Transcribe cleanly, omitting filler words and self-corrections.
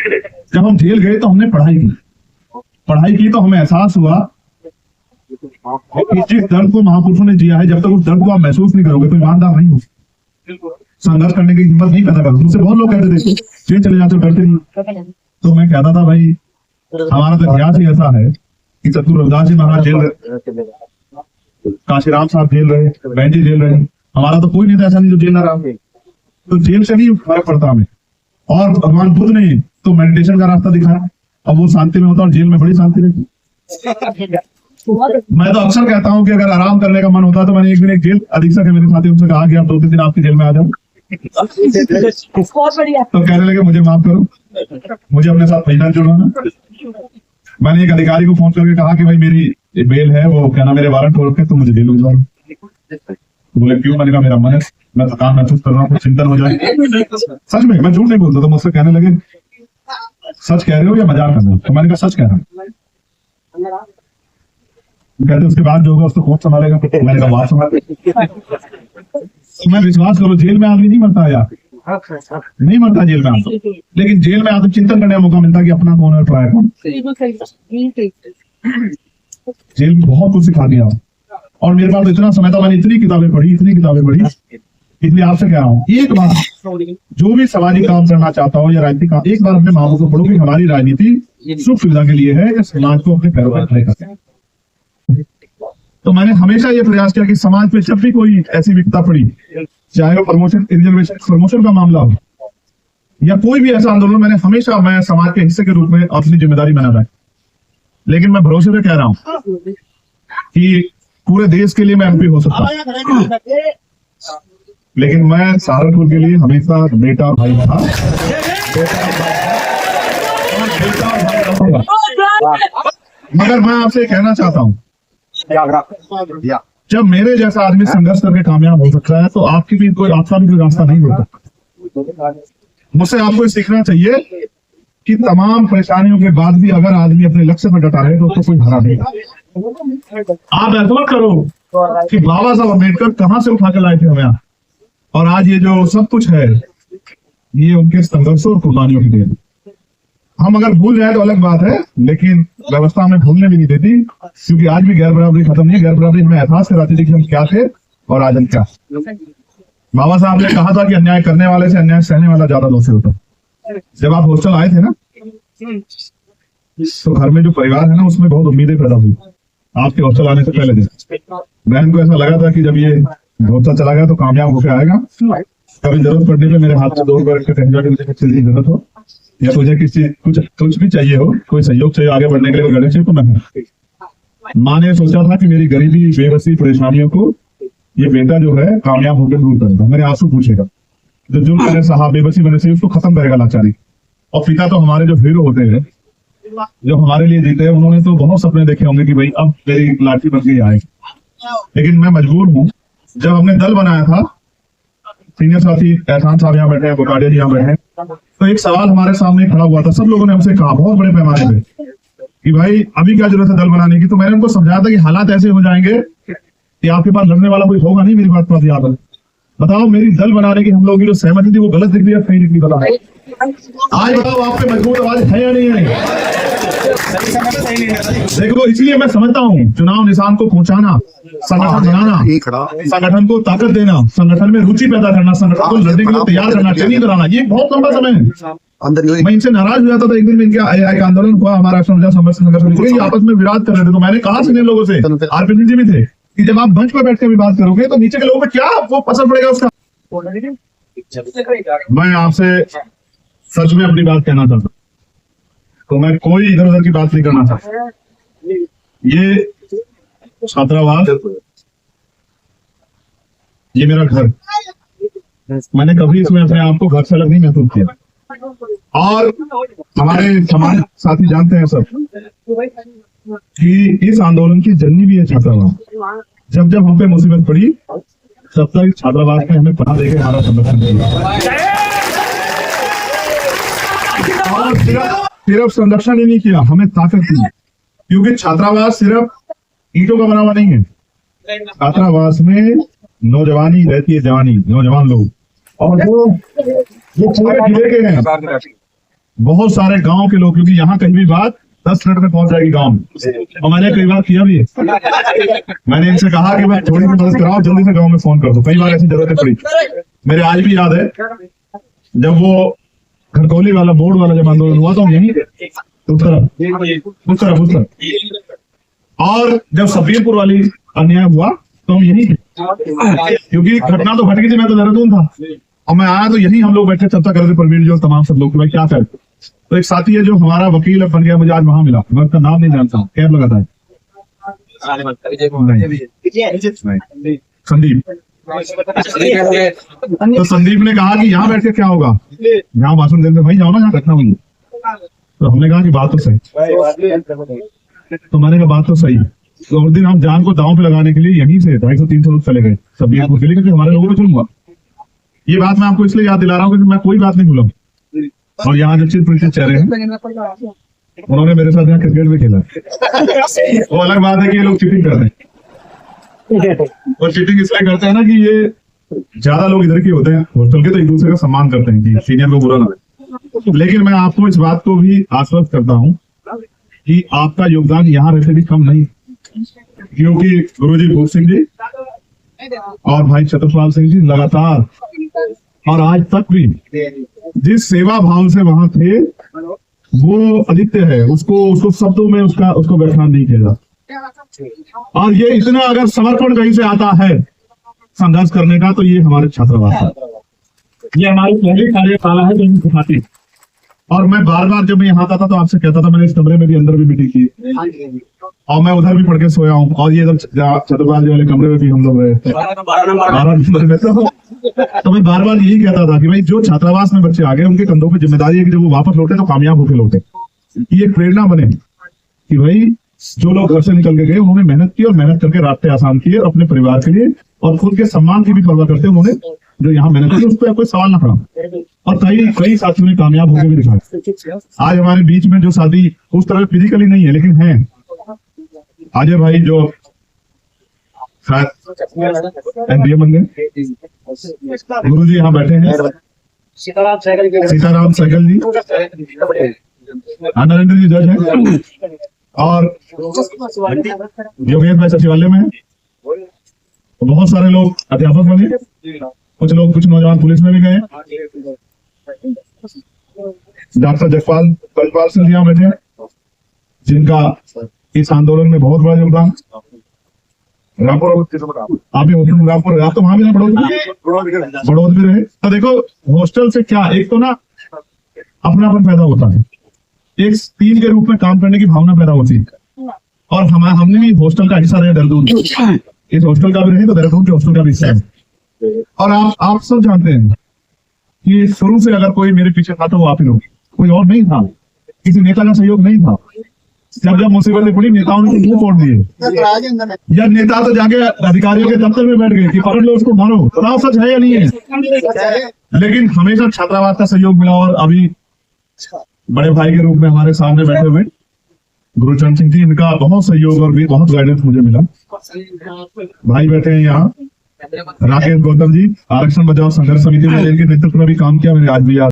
जब हम जेल गए तो हमने पढ़ाई की तो हमें एहसास हुआ कि जिस दर्द को महापुरुषों ने जिया है, जब तक उस दर्द को आप महसूस नहीं करोगे तो ईमानदार नहीं हो, संघर्ष करने की हिम्मत नहीं पैदा करोगे। मुझसे बहुत लोग कहते थे जेल चले जाते हो डरते नहीं, तो मैं कहता था भाई हमारा तो इतिहास ही ऐसा है कि सतगुरु रविदास जी महाराज जेल रहे, काशीराम साहब जेल रहे, बहन जी जेल रहे, हमारा तो कोई नहीं था ऐसा नहीं जो जेल ना रहा। तो जेल से नहीं फर्क पड़ता हमें। और भगवान बुद्ध ने तो मेडिटेशन का रास्ता दिखाया, अब वो शांति में होता और जेल में बड़ी शांति रहती। मैं तो अक्सर कहता हूँ कि अगर आराम करने का मन होता तो मैंने एक दिन एक जेल अधीक्षक है मेरे साथी, उनसे कहा कि आप 2-3 दिन आपकी जेल में आ जाओ, तो कहने लगे मुझे माफ करो, मुझे अपने साथ पैसा जुड़वाना। मैंने एक अधिकारी को फोन करके कहा कि भाई मेरी बेल है, वो क्या नाम मेरे वारंट हो रखे, तो मुझे जेल भिजवा। बोले क्यों? मैंने कहा मेरा मन है, मैं थकान महसूस कर रहा हूँ, कुछ चिंतन हो जाए। सच में, मैं झूठ नहीं बोलता। तो मुझसे कहने लगे सच कह रहे हो या मजाक कर रहे हो? तो मैंने कहा सच कह रहा हूँ। कहते उसके बाद जो होगा उसको कौन संभालेगा? मैंने कहा बात संभाल। मैं विश्वास करो जेल में आदमी नहीं मरता यार, नहीं मरता जेल में आदमी, लेकिन जेल में आदमी चिंतन करने का मौका मिलता कि अपना कौन है पराया कौन। जेल बहुत कुछ सिखा दिया और मेरे पास इतना समय था, मैंने इतनी किताबें पढ़ी, इसलिए आपसे कह रहा हूँ एक बार जो भी सामाजिक काम करना चाहता हो या राजनीतिक काम, एक बार अपने मामलों को पढ़ो कि हमारी राजनीति सुख सुविधा के लिए है या समाज को अपने पैरों पर खड़े करते हैं। तो मैंने हमेशा ये प्रयास किया कि समाज में जब भी कोई ऐसी विपदा पड़ी, चाहे वो प्रमोशन का मामला हो या कोई भी ऐसा आंदोलन, मैं समाज के हिस्से के रूप में अपनी जिम्मेदारी बना रहा है। लेकिन मैं भरोसे से कह रहा हूँ कि पूरे देश के लिए मैं एमपी हो सकता हूँ, लेकिन मैं सहारनपुर के लिए हमेशा बेटा भाई था, मगर मैं आपसे कहना चाहता हूँ जब मेरे जैसा आदमी संघर्ष करके कामयाब हो सकता है तो आपका भी कोई रास्ता नहीं होता। मुझसे आपको सीखना चाहिए कि तमाम परेशानियों के बाद भी अगर आदमी अपने लक्ष्य पर डटा रहे तो उसको कोई हरा नहीं। आप ऐसा मत करो कि बाबा साहब अम्बेडकर कहाँ से उठा के लाए थे हमें, और आज ये जो सब कुछ है ये उनके संघर्षों और कुर्बानियों की देन। हम अगर भूल जाए तो अलग बात है, लेकिन व्यवस्था हमें भूलने भी नहीं देती, क्योंकि आज भी गैर बराबरी खत्म नहीं। गैर बराबरी हमें एहसास कराती थी कि हम क्या थे और आज हम क्या। बाबा साहब ने कहा था कि अन्याय करने वाले से अन्याय सहने वाला ज्यादा दोषी होता। जब आप हॉस्टल आए थे ना, तो घर में जो परिवार है ना उसमें बहुत उम्मीदें पैदा हुई आपके हॉस्टल आने से पहले दिन। बहन को ऐसा लगा था कि जब ये हॉस्टल चला गया तो कामयाब होकर आएगा, कभी जरूरत पड़ने पे मेरे हाथ से 2 रुपए रख के मुझे की जरूरत हो या तुझे किसी कुछ भी चाहिए हो, कोई सहयोग चाहिए आगे बढ़ने के लिए, गले चाहिए, तो मैं माँ ने सोचा था कि मेरी गरीबी बेबसी परेशानियों को ये बेटा जो है कामयाब होकर दूर करेगा, मेरे आंसू पूछेगा, जो जुल्म करे साहब बेबसी बने से उसको खत्म करेगा लाचारी। और पिता तो हमारे जो हीरो होते हैं, जो हमारे लिए जीते हैं, उन्होंने तो बहुत सपने देखे होंगे कि भाई अब मेरी लाठी बन गई आए। लेकिन मैं मजबूर हूँ, जब हमने दल बनाया था, सीनियर साथी एहसान साहब यहाँ बैठे हैं, बोकाडिया जी यहाँ बैठे हैं, तो एक सवाल हमारे सामने खड़ा हुआ था। सब लोगों ने हमसे कहा बहुत बड़े पैमाने पे कि भाई अभी क्या जरूरत है दल बनाने की। तो मैंने उनको समझाया था कि हालात ऐसे हो जाएंगे कि आपके पास लड़ने वाला कोई होगा नहीं। मेरी बात याद है, बताओ मेरी दल बनाने की हम लोगों की जो सहमति थी वो गलत दिख रही है, सही दिख रही, बताओ आज बताओ आप पे मजबूत आवाज है या नहीं है? देखो, इसलिए मैं समझता हूँ चुनाव निशान को पहुंचाना, संगठन बनाना, संगठन को ताकत देना, संगठन में रुचि पैदा करना, संगठन को लड़ने के लिए तैयार करना, ट्रेनिंग कराना, ये बहुत लंबा समय है। मैं इनसे नाराज हो जाता था। एक दिन में इनका आंदोलन हुआ, हमारा संघर्ष आपस में विराट कर रहे थे, तो मैंने कहा सीनियर लोगों से, आरपीसी जी भी थे, कि जब आप मंच पर बैठ कर भी बात करोगे तो नीचे के लोगों में क्या वो असर पड़ेगा उसका। मैं आपसे सच में अपनी बात कहना चाहता हूँ, तो मैं कोई इधर उधर की बात नहीं करना चाहता। ये छात्रावास, ये मेरा घर, मैंने कभी इसमें अपने आप को घर से अलग नहीं महसूस किया। और हमारे समाज साथी जानते हैं सब कि इस आंदोलन की जननी भी है छात्रावास। जब जब हम पे मुसीबत पड़ी तब तक छात्रावास में हमें पढ़ा देकर हमारा संरक्षण किया। और सिर्फ संरक्षण ही नहीं किया, हमें ताकत दी, क्योंकि छात्रावास सिर्फ ईंटों का बना हुआ नहीं है। छात्रावास में नौजवानी रहती है, जवानी, नौजवान लोग, और जो पूरे जिले के हैं, बहुत सारे गांव के लोग, क्योंकि यहाँ कहीं भी बात 10 मिनट में पहुंच जाएगी गांव में, और मैंने कई बार किया भी है। मैंने इनसे कहा कि भाई थोड़ी सी मदद कराओ, जल्दी से गांव में फोन कर दो। कई बार ऐसी जरूरत पड़ी। मेरे आज भी याद है जब वो खरकौली वाला बोर्ड वाला जब आंदोलन हुआ तो हम यहीं थे, उस तरफ। और जब सब्बीरपुर वाली अन्याय हुआ तो हम यहीं थे, क्योंकि घटना तो घट गई थी, मैं तो देहरादून था, और मैं आया तो यहीं हम लोग बैठे चर्चा कर रहे थे, प्रवीण जो तमाम सब लोग, भाई क्या करें। तो एक साथी है जो हमारा वकील बन गया, मुझे आज वहां मिला, मैं उसका नाम नहीं जानता हूँ, कैब लगाता है, संदीप। तो संदीप ने कहा कि यहाँ बैठ के क्या होगा, यहाँ भाषण देते भाई जाओ ना, यहाँ घटना हुई। तो हमने कहा कि बात तो सही, तो मैंने कहा बात तो सही। तो उस दिन हम जान को दांव पे लगाने के लिए यहीं से 250-300 लोग चले गए सब्बीरपुर के लिए, क्योंकि हमारे लोगों को चुन हुआ। ये बात मैं आपको इसलिए याद दिला रहा हूँ क्योंकि मैं कोई बात नहीं भूला। और यहाँ जो चित्र परिचित चेहरे हैं, उन्होंने मेरे साथ यहाँ क्रिकेट भी खेला। वो अलग बात है कि ये लोग चीटिंग करते हैं, और चीटिंग इसलिए करते हैं ना कि ये ज्यादा लोग इधर के होते हैं हॉस्टल के, तो एक दूसरे का सम्मान करते हैं कि सीनियर को बुरा ना लगे। लेकिन मैं आपको इस बात को भी आश्वस्त करता हूँ कि आपका योगदान यहाँ रहते भी कम नहीं, क्योंकि गुरुजी भूप सिंह जी और भाई छत्रपाल सिंह जी लगातार और आज तक भी जिस सेवा भाव से वहां थे, वो आदित्य है, उसको शब्दों में उसको व्याख्यान नहीं किया जा। और ये इतना अगर समर्पण कहीं से आता है संघर्ष करने का, तो ये हमारे छात्रावास है, ये हमारी पहली कार्यशाला है जो हम सिखाती। और मैं बार बार जब मैं यहाँ आता था तो आपसे कहता था, मैंने इस कमरे में भी अंदर भी मीटिंग की, और मैं उधर भी पढ़ के सोया हूँ, और ये इधर छत्रपाल वाले कमरे में भी हम लोग रहे 12 नंबर में। तो मैं बार बार यही कहता था कि भाई जो छात्रावास में बच्चे आ गए, उनके कंधों पे जिम्मेदारी है कि जब वो वापस लौटे तो कामयाब होकर लौटे, ये एक प्रेरणा बने कि भाई जो लोग घर से निकल के गए उन्होंने मेहनत की, और मेहनत करके रास्ते आसान किए अपने परिवार के लिए, और खुद के सम्मान की भी परवाह करते उन्होंने जो यहाँ मेहनत की, उस पर कोई सवाल ना खड़ा। और कई साथियों ने कामयाब होकर भी दिखाया। आज हमारे बीच में जो साथी उस तरह फिजिकली नहीं है लेकिन है, अजय भाई जो शायद एनडीए बन गए, गुरु जी यहाँ बैठे हैं, सीताराम सहगल जी, नरेंद्र जी जज है, और योगेश भाई सचिवालय में है, बहुत सारे लोग अध्यापक बने, कुछ नौजवान पुलिस में भी गए, डॉक्टर जगपाल सिंह यहाँ बैठे, जिनका इस आंदोलन में बहुत बड़ा योगदान। रामपुर आप तो वहां भी ना बढ़ोत भी रहे। तो देखो हॉस्टल से क्या, एक तो ना अपनापन पैदा होता है, एक टीम के रूप में काम करने की भावना पैदा होती है, और हमने भी हॉस्टल का हिस्सा रहे देहरादून, इस हॉस्टल का भी रहे तो देहरादून के हॉस्टल का भी हिस्सा है। और आप सब जानते हैं कि शुरू से अगर कोई मेरे पीछे था तो वो आप ही लोग, कोई और नहीं था, किसी नेता का सहयोग नहीं था। जब मुसीबतें पड़ी नेताओं ने मुंह तोड़ दिए, या नेता तो जाके अधिकारियों के दफ्तर में बैठ गए कि पकड़ लो उसको, मारो, बताओ सच है या नहीं है। लेकिन हमेशा छात्रावास का सहयोग मिला, और अभी बड़े भाई के रूप में हमारे सामने बैठे हुए गुरुचरण सिंह जी, इनका बहुत सहयोग और भी बहुत गाइडेंस मुझे मिला। भाई बैठे हैं यहाँ राकेश गौतम जी, आरक्षण बचाओ संघर्ष समिति में इनके नेतृत्व में भी काम किया, मैंने आज भी याद